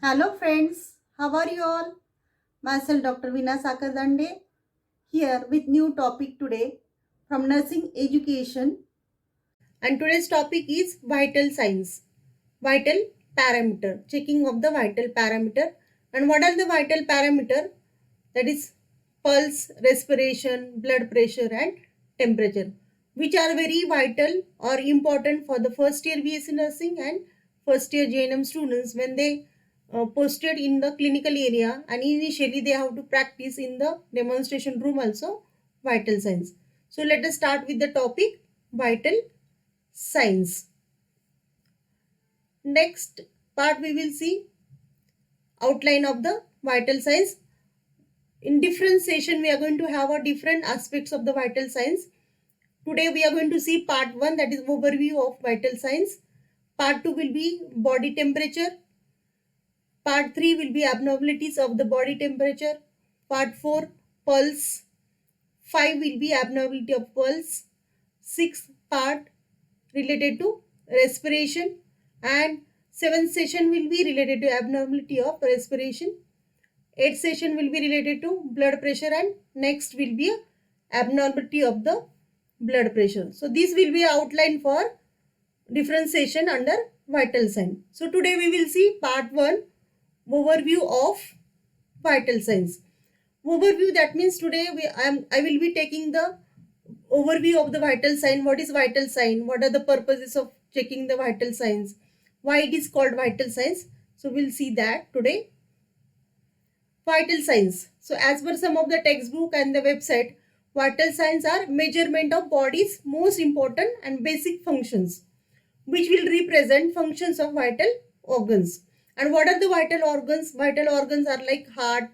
Hello friends, how are you all? Myself Dr. VEENA'S here with new topic today from nursing education, and today's topic is vital signs, vital parameter, checking of the vital parameter. And what are the vital parameter? That is pulse, respiration, blood pressure and temperature, which are very vital or important for the first year BSc nursing and first year JNM students when they posted in the clinical area, and initially they have to practice in the demonstration room also vital signs. So let us start with the topic vital signs. Next part we will see outline of the vital signs. In different session we are going to have a different aspects of the vital signs. Today we are going to see part 1, that is overview of vital signs. Part 2 will be body temperature. Part 3 will be abnormalities of the body temperature. Part 4 pulse. 5 will be abnormality of pulse. 6 part related to respiration, and 7th session will be related to abnormality of respiration. 8th session will be related to blood pressure, and next will be abnormality of the blood pressure. So this will be outline for differentiation under vital sign. So today we will see part 1, overview of vital signs. Overview, that means today I will be taking the overview of the vital sign. What is vital sign? What are the purposes of checking the vital signs? Why it is called vital signs? So we'll see that today. Vital signs. So as per some of the textbook and the website, vital signs are measurement of body's most important and basic functions, which will represent functions of vital organs. And what are the vital organs? Vital organs are like heart,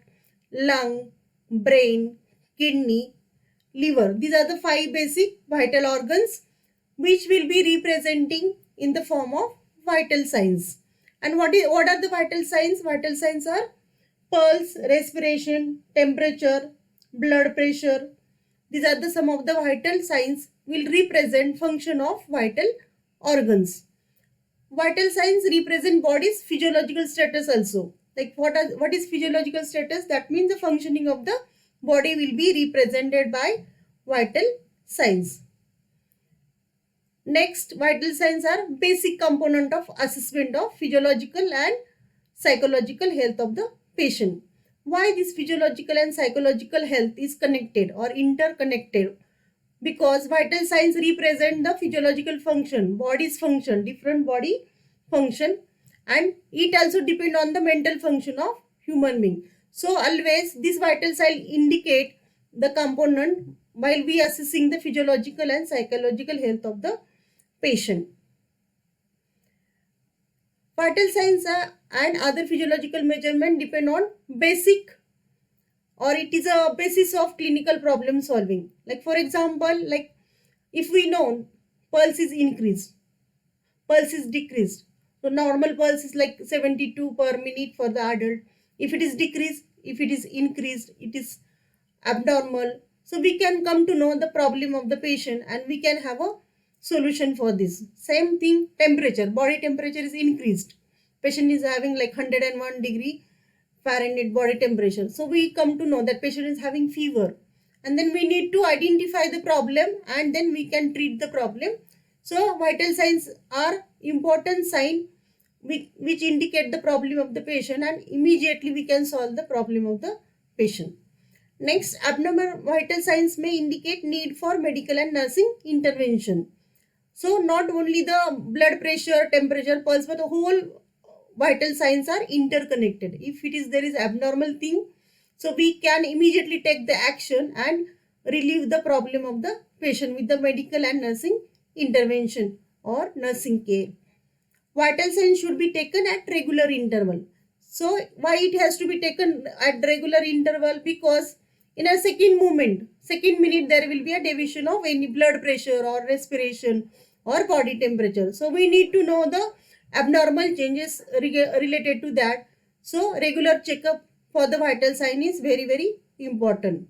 lung, brain, kidney, liver. These are the 5 basic vital organs which will be representing in the form of vital signs. And what are the vital signs? Vital signs are pulse, respiration, temperature, blood pressure. These are the some of the vital signs will represent function of vital organs. Vital signs represent body's physiological status also. Like what is physiological status? That means the functioning of the body will be represented by vital signs. Next, vital signs are basic component of assessment of physiological and psychological health of the patient. Why this physiological and psychological health is connected or interconnected? Because vital signs represent the physiological function, body's function, different body function, and it also depend on the mental function of human being. So always this vital sign indicate the component while we assessing the physiological and psychological health of the patient. Vital signs and other physiological measurement depend on basic, or it is a basis of clinical problem solving. Like for example, like if we know pulse is increased, pulse is decreased. So normal pulse is like 72 per minute for the adult. If it is decreased, if it is increased, it is abnormal. So we can come to know the problem of the patient and we can have a solution for this. Same thing, temperature, body temperature is increased. Patient is having like 101 degree Fahrenheit body temperature. So we come to know that patient is having fever, and then we need to identify the problem and then we can treat the problem. So vital signs are important sign which indicate the problem of the patient, and immediately we can solve the problem of the patient. Next, abnormal vital signs may indicate need for medical and nursing intervention. So not only the blood pressure, temperature, pulse, but the whole vital signs are interconnected. If there is abnormal thing, so we can immediately take the action and relieve the problem of the patient with the medical and nursing intervention or nursing care. Vital signs should be taken at regular interval. So why it has to be taken at regular interval? Because in a second moment, second minute, there will be a deviation of any blood pressure or respiration or body temperature. So we need to know the abnormal changes related to that. So regular checkup for the vital sign is very, very important.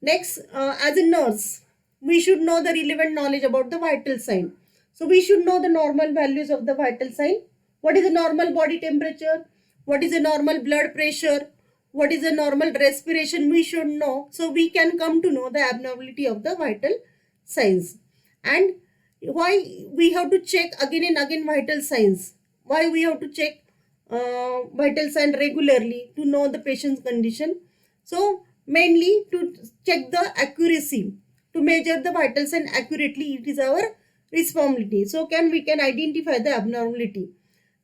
Next, as a nurse, we should know the relevant knowledge about the vital sign. So we should know the normal values of the vital sign. What is the normal body temperature? what is a normal blood pressure, what is a normal respiration, we should know. So we can come to know the abnormality of the vital signs. And why we have to check again and again vital signs? Why we have to check vital sign regularly to know the patient's condition? So mainly to check the accuracy, to measure the vital sign accurately, it is our responsibility. So we can identify the abnormality.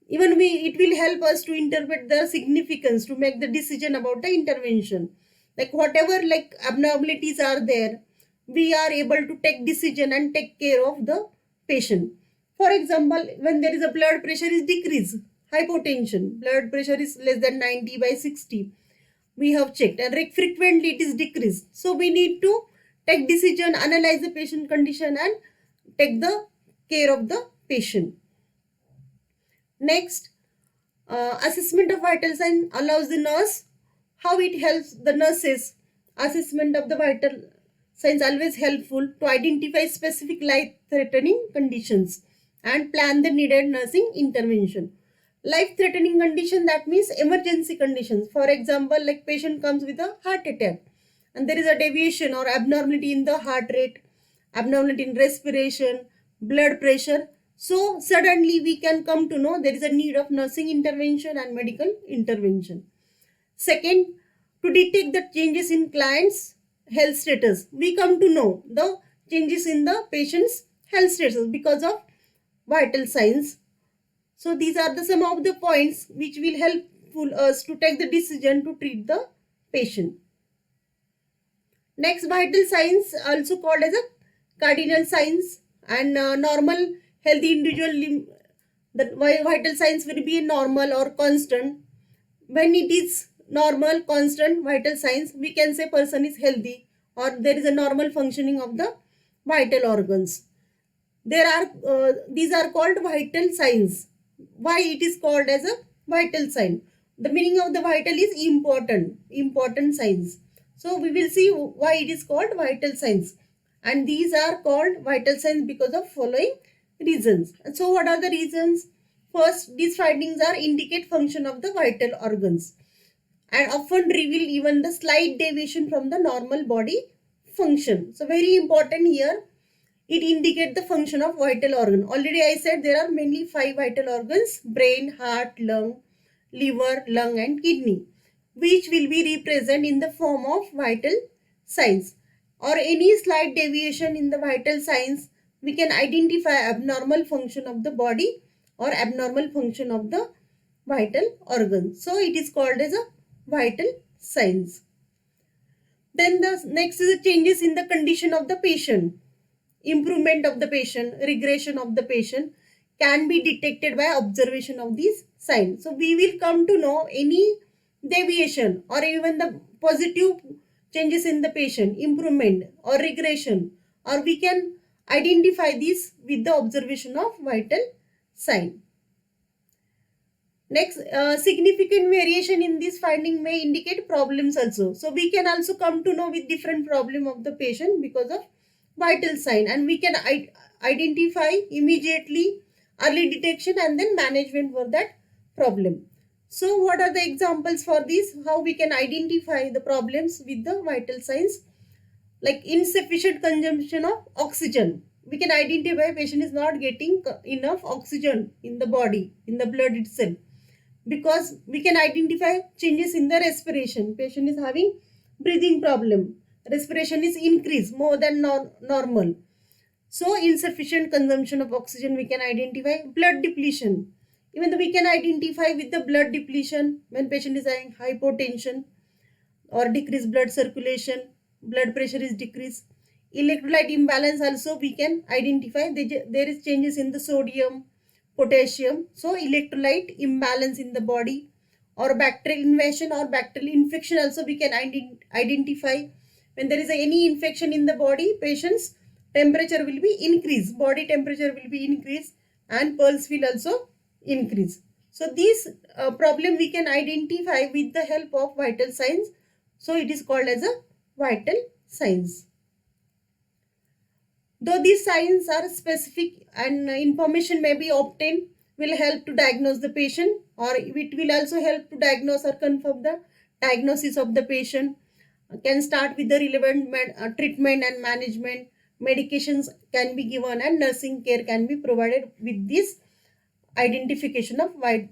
Even it will help us to interpret the significance, to make the decision about the intervention. Like whatever like abnormalities are there, we are able to take decision and take care of the patient. For example, when there is a blood pressure is decreased, hypotension, blood pressure is less than 90/60, we have checked, and frequently it is decreased. So we need to take decision, analyze the patient condition and take the care of the patient. Next, assessment of vital sign allows the nurse. How it helps the nurses? Assessment of the vital signs always helpful to identify specific life-threatening conditions and plan the needed nursing intervention. Life-threatening condition, that means emergency conditions. For example, like patient comes with a heart attack and there is a deviation or abnormality in the heart rate, abnormality in respiration, blood pressure. So suddenly we can come to know there is a need of nursing intervention and medical intervention. Second, to detect the changes in client's health status. We come to know the changes in the patient's health status because of vital signs. So these are the some of the points which will help us to take the decision to treat the patient. Next, vital signs, also called as a cardinal signs, and normal healthy individual, the vital signs will be normal or constant. When it is normal, constant vital signs, we can say person is healthy or there is a normal functioning of the vital organs. There are these are called vital signs. Why it is called as a vital sign? The meaning of the vital is important signs. So we will see why it is called vital signs. And these are called vital signs because of following reasons. And so what are the reasons? First, these findings are indicate function of the vital organs and often reveal even the slight deviation from the normal body function. So very important here, it indicates the function of vital organ. Already I said there are mainly 5 vital organs: brain, heart, lung, liver, lung and kidney, which will be represented in the form of vital signs. Or any slight deviation in the vital signs, we can identify abnormal function of the body or abnormal function of the vital organ. So it is called as a vital signs. Then the next is the changes in the condition of the patient. Improvement of the patient, regression of the patient can be detected by observation of these signs. So we will come to know any deviation or even the positive changes in the patient, improvement or regression, or we can identify this with the observation of vital sign. Next, significant variation in this finding may indicate problems also. So we can also come to know with different problem of the patient because of vital sign, and we can identify immediately, early detection and then management for that problem. So what are the examples for this? How we can identify the problems with the vital signs? Like insufficient consumption of oxygen. We can identify patient is not getting enough oxygen in the body, in the blood itself, because we can identify changes in the respiration. Patient is having breathing problem. Respiration is increased more than normal. So insufficient consumption of oxygen we can identify. Blood depletion. Even though we can identify with the blood depletion when patient is having hypotension or decreased blood circulation, blood pressure is decreased. Electrolyte imbalance also we can identify. There is changes in the sodium, potassium. So electrolyte imbalance in the body, or bacterial invasion or bacterial infection also we can identify. When there is any infection in the body, patient's temperature will be increased, body temperature will be increased and pulse will also increase. So these problem we can identify with the help of vital signs. So it is called as a vital signs. Though these signs are specific and information may be obtained will help to diagnose the patient, or it will also help to diagnose or confirm the diagnosis of the patient. Can start with the relevant treatment and management. Medications can be given and nursing care can be provided with this identification of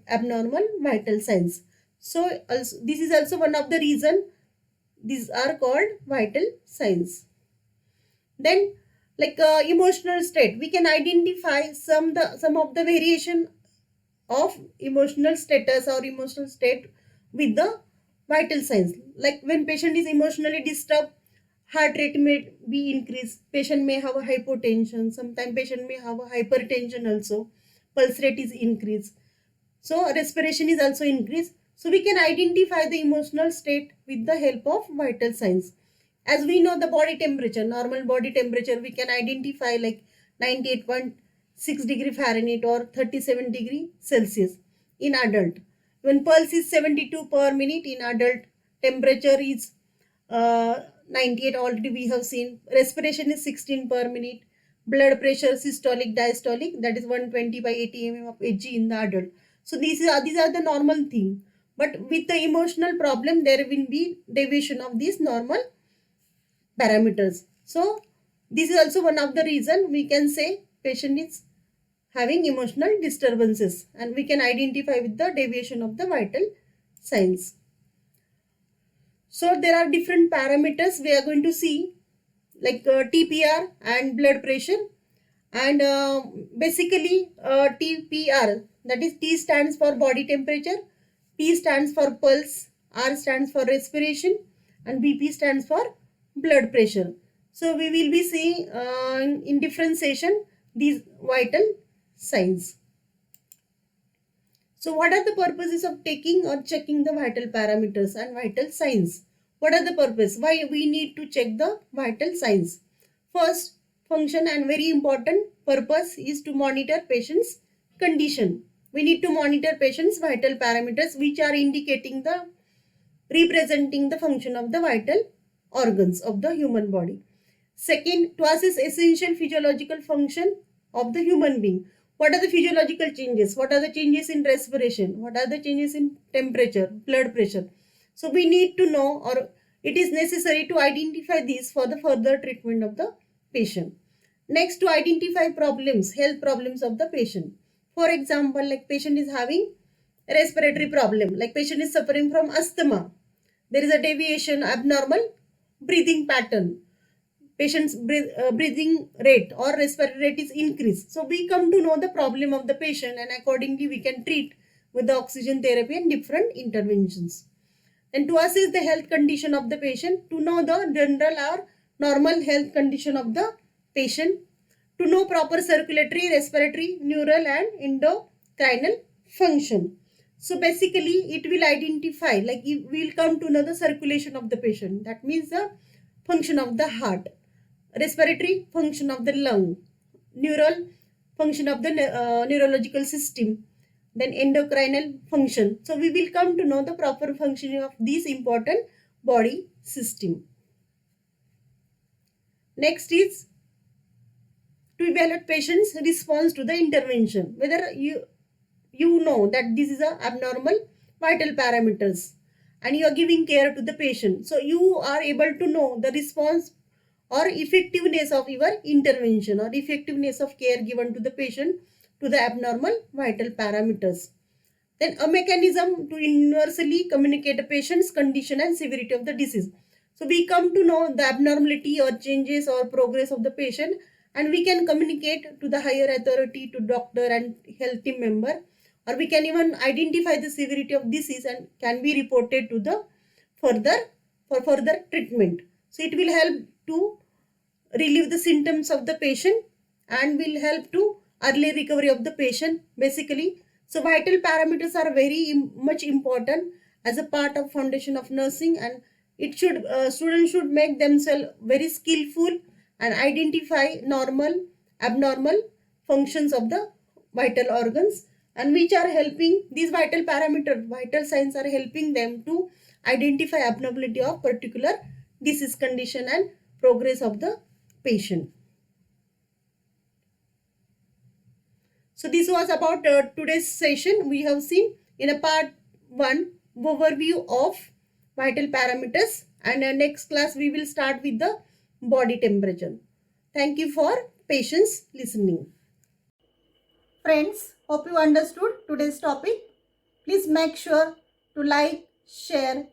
abnormal vital signs. So also, this is also one of the reason these are called vital signs. Then emotional state, we can identify some of the variation of emotional status or emotional state with the vital signs. Like when patient is emotionally disturbed, heart rate may be increased, patient may have a hypotension, sometimes patient may have a hypertension also, pulse rate is increased, so respiration is also increased. So we can identify the emotional state with the help of vital signs. As we know the body temperature, normal body temperature, we can identify like 98.6 degree Fahrenheit or 37 degree Celsius in adult. When pulse is 72 per minute in adult, temperature is 98 already we have seen, respiration is 16 per minute, blood pressure systolic diastolic, that is 120 by 80 mm of Hg in the adult. So these are the normal thing. But with the emotional problem, there will be deviation of these normal parameters. So this is also one of the reason we can say patient is having emotional disturbances, and we can identify with the deviation of the vital signs. So there are different parameters we are going to see, like TPR and blood pressure. And basically TPR, that is T stands for body temperature, P stands for pulse, R stands for respiration, and BP stands for blood pressure. So we will be seeing in differentiation these vital signs. So what are the purposes of taking or checking the vital parameters and vital signs? What are the purpose? Why we need to check the vital signs? First function and very important purpose is to monitor patient's condition. We need to monitor patient's vital parameters which are indicating the representing the function of the vital organs of the human body. Second, to assess essential physiological function of the human being. What are the physiological changes? What are the changes in respiration? What are the changes in temperature, blood pressure? So we need to know, or it is necessary to identify these for the further treatment of the patient. Next, to identify problems, health problems of the patient. For example, like patient is having a respiratory problem, like patient is suffering from asthma. There is a deviation, abnormal breathing pattern. Patient's breathing rate or respiratory rate is increased. So we come to know the problem of the patient, and accordingly we can treat with the oxygen therapy and different interventions. And to assess the health condition of the patient, to know the general or normal health condition of the patient, to know proper circulatory, respiratory, neural and endocrinal function. So basically it will identify, like we will come to know the circulation of the patient, that means the function of the heart, respiratory function of the lung, neural function of the neurological system, then endocrinal function. So we will come to know the proper functioning of these important body system. Next is to evaluate patient's response to the intervention, whether you know that this is a abnormal vital parameters and you are giving care to the patient. So you are able to know the response or effectiveness of your intervention or effectiveness of care given to the patient to the abnormal vital parameters. Then a mechanism to universally communicate a patient's condition and severity of the disease. So we come to know the abnormality or changes or progress of the patient, and we can communicate to the higher authority, to doctor and health team member, or we can even identify the severity of disease and can be reported to the further treatment. So it will help to relieve the symptoms of the patient and will help to early recovery of the patient basically. So vital parameters are very much important as a part of foundation of nursing, and it should students should make themselves very skillful and identify normal, abnormal functions of the vital organs, and which are helping these vital parameters, vital signs are helping them to identify abnormality of particular disease condition and progress of the patient. So this was about today's session. We have seen in a part 1 overview of vital parameters, and next class we will start with the body temperature. Thank you for patience listening. Friends, hope you understood today's topic. Please make sure to like, share,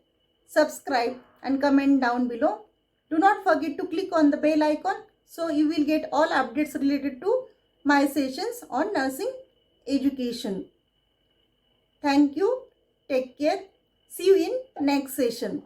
subscribe and comment down below. Do not forget to click on the bell icon so you will get all updates related to my sessions on nursing education. Thank you. Take care. See you in next session.